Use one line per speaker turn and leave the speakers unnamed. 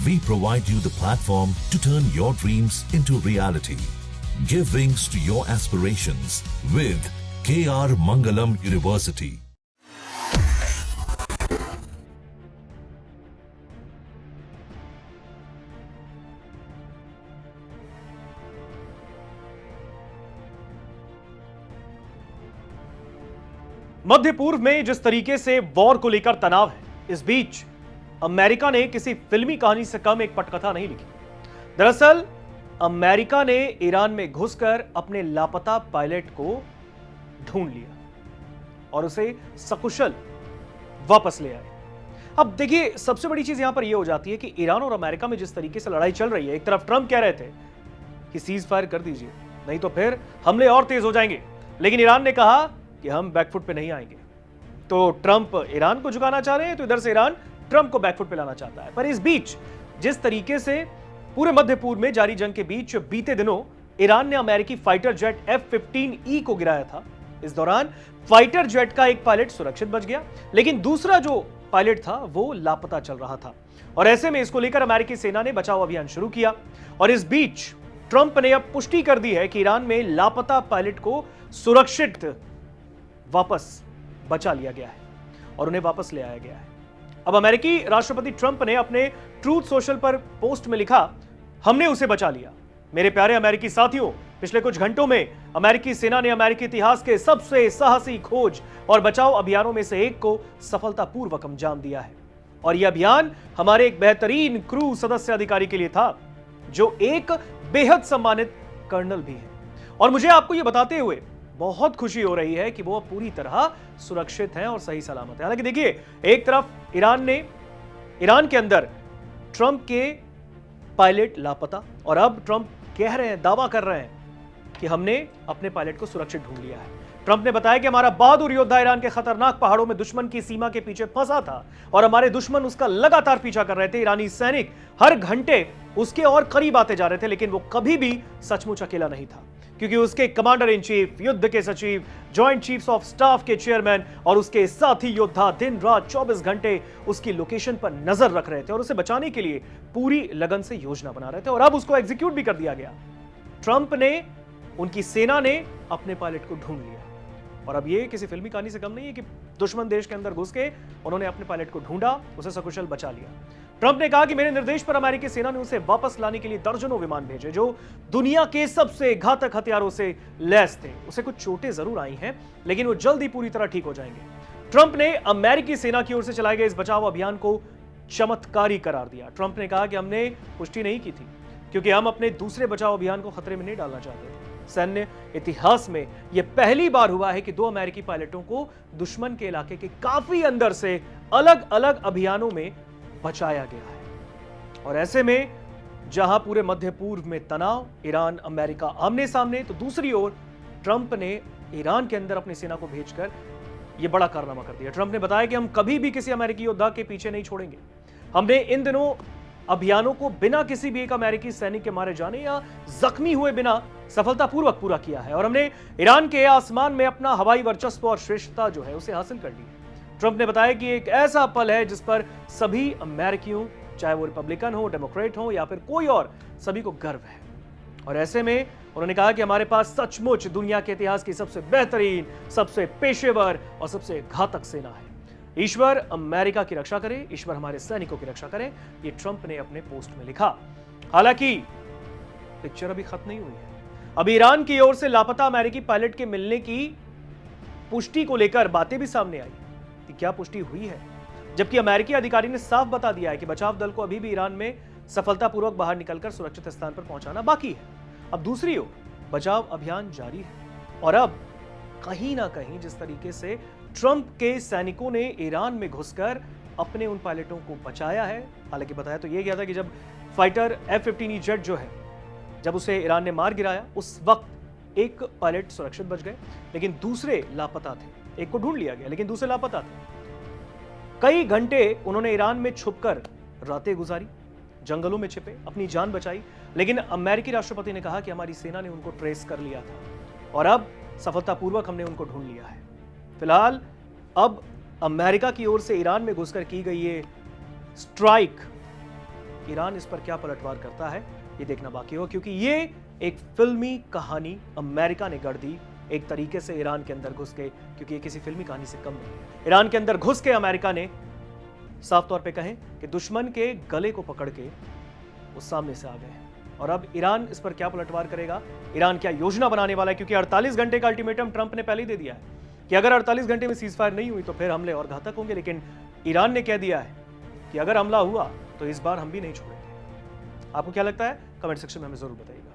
We provide you the platform to turn your dreams into reality. Give wings to your aspirations with KR Mangalam University.
मध्य पूर्व में जिस तरीके से war को लेकर तनाव है, इस बीच अमेरिका ने किसी फिल्मी कहानी से कम एक पटकथा नहीं लिखी। दरअसल अमेरिका ने ईरान में घुसकर अपने लापता पायलट को ढूंढ लिया और उसे सकुशल वापस ले आए। अब देखिए, सबसे बड़ी चीज यहां पर यह हो जाती है कि ईरान और अमेरिका में जिस तरीके से लड़ाई चल रही है, एक तरफ ट्रंप कह रहे थे कि सीज फायर कर दीजिए, नहीं तो फिर हमले और तेज हो जाएंगे, लेकिन ईरान ने कहा कि हम बैकफुट पे नहीं आएंगे। तो ट्रंप ईरान को झुकाना चाह रहे हैं, तो इधर से ईरान ट्रंप को बैकफुट पे लाना चाहता है। पर इस बीच जिस तरीके से पूरे मध्य पूर्व में जारी जंग के बीच बीते दिनों ईरान ने अमेरिकी फाइटर जेट F-15E को गिराया था, इस दौरान फाइटर जेट का एक पायलट सुरक्षित बच गया, लेकिन दूसरा जो पायलट था वो लापता चल रहा था। और ऐसे में इसको लेकर अमेरिकी सेना ने बचाव अभियान शुरू किया। और इस बीच ट्रंप ने अब पुष्टि कर दी है कि ईरान में लापता पायलट को सुरक्षित वापस बचा लिया गया है और उन्हें वापस ले आया गया है। अब अमेरिकी राष्ट्रपति ट्रंप ने अपने ट्रूथ सोशल पर पोस्ट में लिखा, हमने उसे बचा लिया। मेरे प्यारे अमेरिकी साथियों, पिछले कुछ घंटों में अमेरिकी सेना ने अमेरिकी इतिहास के सबसे साहसी खोज और बचाव अभियानों में से एक को सफलतापूर्वक अंजाम दिया है। और यह अभियान हमारे एक बेहतरीन क्रू सदस्य अधिकारी के लिए था, जो एक बेहद सम्मानित कर्नल भी है। और मुझे आपको यह बताते हुए बहुत खुशी हो रही है कि वो पूरी तरह सुरक्षित हैं और सही सलामत है। हालांकि देखिए, एक तरफ ईरान के अंदर ट्रंप के पायलट लापता, और अब ट्रंप कह रहे हैं, दावा कर रहे हैं कि हमने अपने पायलट को सुरक्षित ढूंढ लिया है। ट्रंप ने बताया कि हमारा बहादुर योद्धा ईरान के खतरनाक पहाड़ों में दुश्मन की सीमा के पीछे फंसा था और हमारे दुश्मन उसका लगातार पीछा कर रहे थे। ईरानी सैनिक हर घंटे उसके और करीब आते जा रहे थे, लेकिन वो कभी भी सचमुच अकेला नहीं था, क्योंकि उसके कमांडर इन चीफ, युद्ध के सचिव, जॉइंट चीफ्स ऑफ स्टाफ के चेयरमैन और उसके साथी योद्धा दिन रात 24 घंटे उसकी लोकेशन पर नजर रख रहे थे और उसे बचाने के लिए पूरी लगन से योजना बना रहे थे। और अब उसको एग्जीक्यूट भी कर दिया गया। ट्रंप ने, उनकी सेना ने अपने पायलट को ढूंढ लिया। और अब ये किसी फिल्मी कहानी से कम नहीं है कि दुश्मन देश के अंदर घुस के उन्होंने अपने पायलट को ढूंढा, उसे सकुशल बचा लिया। ट्रंप ने कहा कि मेरे निर्देश पर अमेरिकी सेना ने उसे वापस लाने के लिए दर्जनों विमान भेजे, जो दुनिया के सबसे घातक हथियारों से लैस थे। उसे कुछ चोटें जरूर आई हैं, लेकिन वो जल्द ही पूरी तरह ठीक हो जाएंगे। ट्रंप ने अमेरिकी सेना की ओर से चलाए गए इस बचाव अभियान को चमत्कारी करार दिया। ट्रंप ने कहा कि हमने पुष्टि नहीं की थी, क्योंकि हम अपने दूसरे बचाव अभियान को खतरे में नहीं डालना चाहते थे। सैन्य इतिहास में यह पहली बार हुआ है कि 2 अमेरिकी पायलटों को दुश्मन के इलाके के काफी अंदर से अलग अलग अभियानों में बचाया गया है। और ऐसे में जहां पूरे मध्य पूर्व में तनाव, ईरान अमेरिका आमने सामने, तो दूसरी ओर ट्रंप ने ईरान के अंदर अपनी सेना को भेजकर यह बड़ा कारनामा कर दिया। ट्रंप ने बताया कि हम कभी भी किसी अमेरिकी योद्धा के पीछे नहीं छोड़ेंगे। हमने इन दिनों अभियानों को बिना किसी भी एक अमेरिकी सैनिक के मारे जाने या जख्मी हुए बिना सफलतापूर्वक पूरा किया है, और हमने ईरान के आसमान में अपना हवाई वर्चस्व और श्रेष्ठता जो है उसे हासिल कर ली है। ट्रंप ने बताया कि एक ऐसा पल है जिस पर सभी अमेरिकियों, चाहे वो रिपब्लिकन हो, डेमोक्रेट हो या फिर कोई और, सभी को गर्व है। और ऐसे में उन्होंने कहा कि हमारे पास सचमुच दुनिया के इतिहास की सबसे बेहतरीन, सबसे पेशेवर और सबसे घातक सेना है। ईश्वर अमेरिका की रक्षा करे, ईश्वर हमारे सैनिकों की रक्षा करे, ये ट्रंप ने अपने पोस्ट में लिखा। हालांकि पिक्चर अभी खत्म नहीं हुई है। अब ईरान की ओर से लापता अमेरिकी पायलट के मिलने की पुष्टि को लेकर बातें भी सामने आई कि क्या पुष्टि हुई है, जबकि अमेरिकी अधिकारी ने साफ बता दिया है कि बचाव दल को अभी भी ईरान में सफलतापूर्वक बाहर निकलकर सुरक्षित स्थान पर पहुंचाना बाकी है। अब दूसरी ओर बचाव अभियान जारी है। और अब कहीं ना कहीं जिस तरीके से ट्रंप के सैनिकों ने ईरान में घुसकर अपने उन पायलटों को बचाया है, हालांकि बताया तो यह गया था कि जब फाइटर F-15E जेट जो है, जब उसे ईरान ने मार गिराया, उस वक्त एक पायलट सुरक्षित बच गए, लेकिन दूसरे लापता थे। एक को ढूंढ लिया गया, लेकिन दूसरे लापता थे। कई घंटे उन्होंने ईरान में छुपकर रातें गुजारी, जंगलों में छिपे, अपनी जान बचाई, लेकिन अमेरिकी राष्ट्रपति ने कहा कि हमारी सेना ने उनको ट्रेस कर लिया था और अब सफलतापूर्वक हमने उनको ढूंढ लिया है। फिलहाल अब अमेरिका की ओर से ईरान में घुसकर की गई ये स्ट्राइक ईरान इस पर क्या पलटवार करता है ये देखना बाकी हो, क्योंकि ये एक फिल्मी कहानी अमेरिका ने गढ़ दी एक तरीके से ईरान के अंदर घुस के, क्योंकि ये किसी फिल्मी कहानी से कम नहीं है। ईरान के अंदर घुस के अमेरिका ने साफ तौर पे कहें कि दुश्मन के गले को पकड़ के वो सामने से आ गए। और अब ईरान इस पर क्या पलटवार करेगा, ईरान क्या योजना बनाने वाला है, क्योंकि 48 घंटे का अल्टीमेटम ट्रंप ने पहले ही दे दिया है कि अगर 48 घंटे में सीज फायर नहीं हुई तो फिर हमले और घातक होंगे। लेकिन ईरान ने कह दिया है कि अगर हमला हुआ तो इस बार हम भी नहीं छोड़ेंगे। आपको क्या लगता है, कमेंट सेक्शन में हमें जरूर बताइएगा।